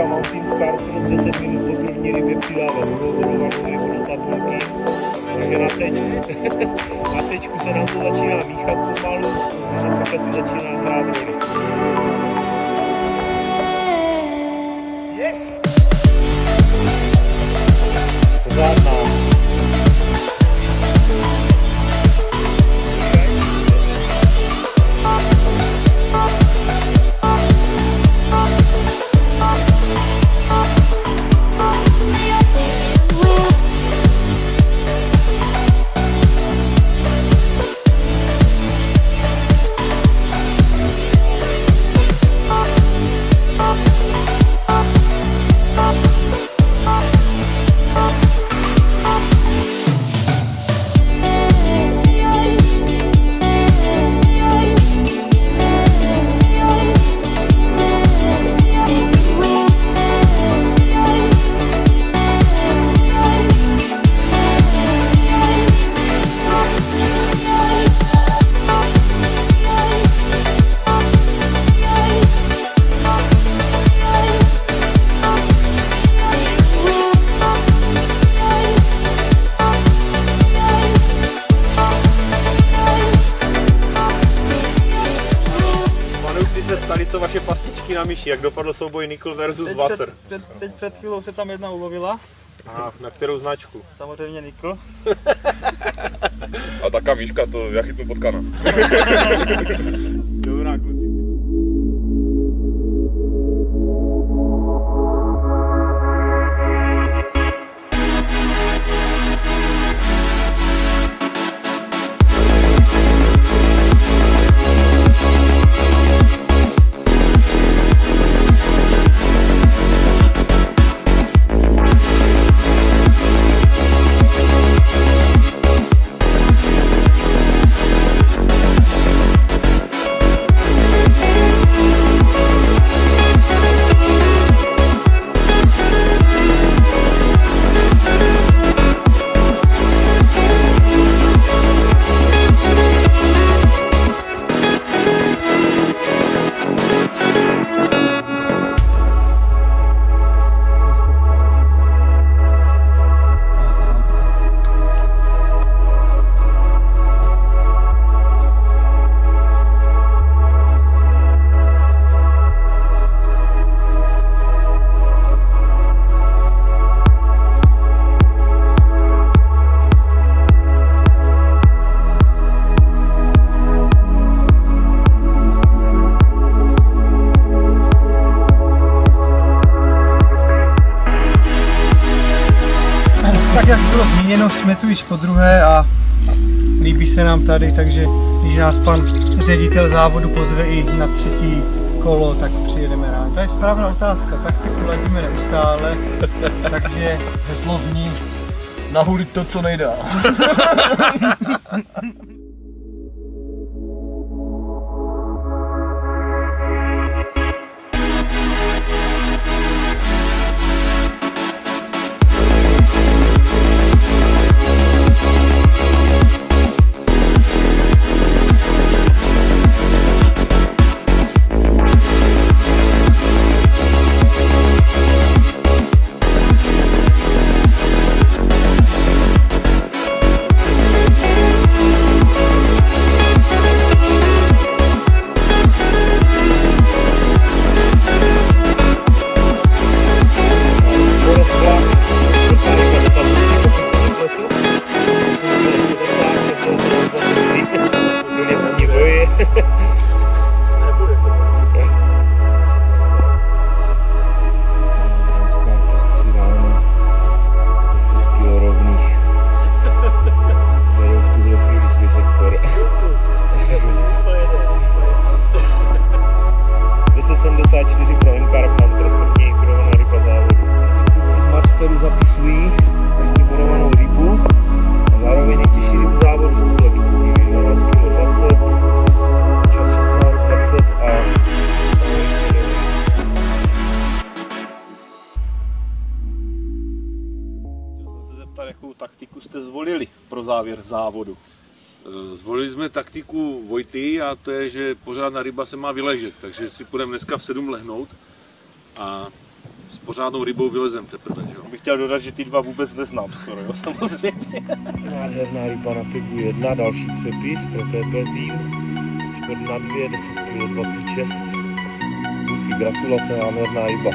Mountain Star 10 minut po první rybě přidává vodovanou rybu do tabulky. Takže na tečku se nám to začíná míchat pomalu a na počátku začíná hrát roli. Yes! Pořádná. Co vaše pastičky na myši, jak dopadl souboj Nikl versus Wasser? Teď před chvílou se tam jedna ulovila. A na kterou značku? Samozřejmě Nikl. A taká výška, to já chytnu potkana. Dobrá, kluci. Tak jak bylo zmíněno, jsme tu již podruhé a líbí se nám tady, takže když nás pan ředitel závodu pozve i na třetí kolo, tak přijedeme rád. To je správná otázka, taktiku ladíme neustále, takže heslo zní nahulit to, co nejdál. 74 pro Encarp Hunter, sportně inkurovaná ryba závodu. Kluci z Marsperu zapisují inkurovanou rybu a zároveň nejtěžší rybu závodu z úleví. 12 kg 20, čas 16:20 a Chtěl jsem se zeptat, jakou taktiku jste zvolili pro závěr závodu. Zvolili jsme taktiku Vojty a to je, že pořádná ryba se má vyležet, takže si půjdeme dneska v 7 lehnout a s pořádnou rybou vylezem teprve. Že jo? Bych chtěl dodat, že ty dva vůbec neznám skoro, jo, samozřejmě. nádherná ryba na Pegu 1, další přepis pro TP tým. 4x2, 10 kg 26. Kluci, gratulace, nádherná ryba.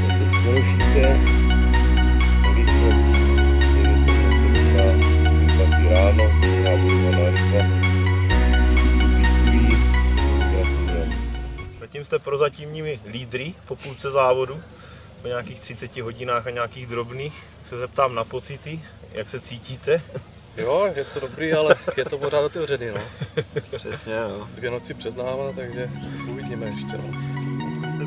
To je skoro šíce. Ráno, nábojovaná ryba. Gratulujeme. Zatím jste prozatímními lídry po půlce závodu. Po nějakých 30 hodinách a nějakých drobných. Se zeptám na pocity, jak se cítíte? Jo, je to dobrý, ale je to pořád otevřený, no. Přesně, no. 2 noci před náma, takže uvidíme ještě, no. Jste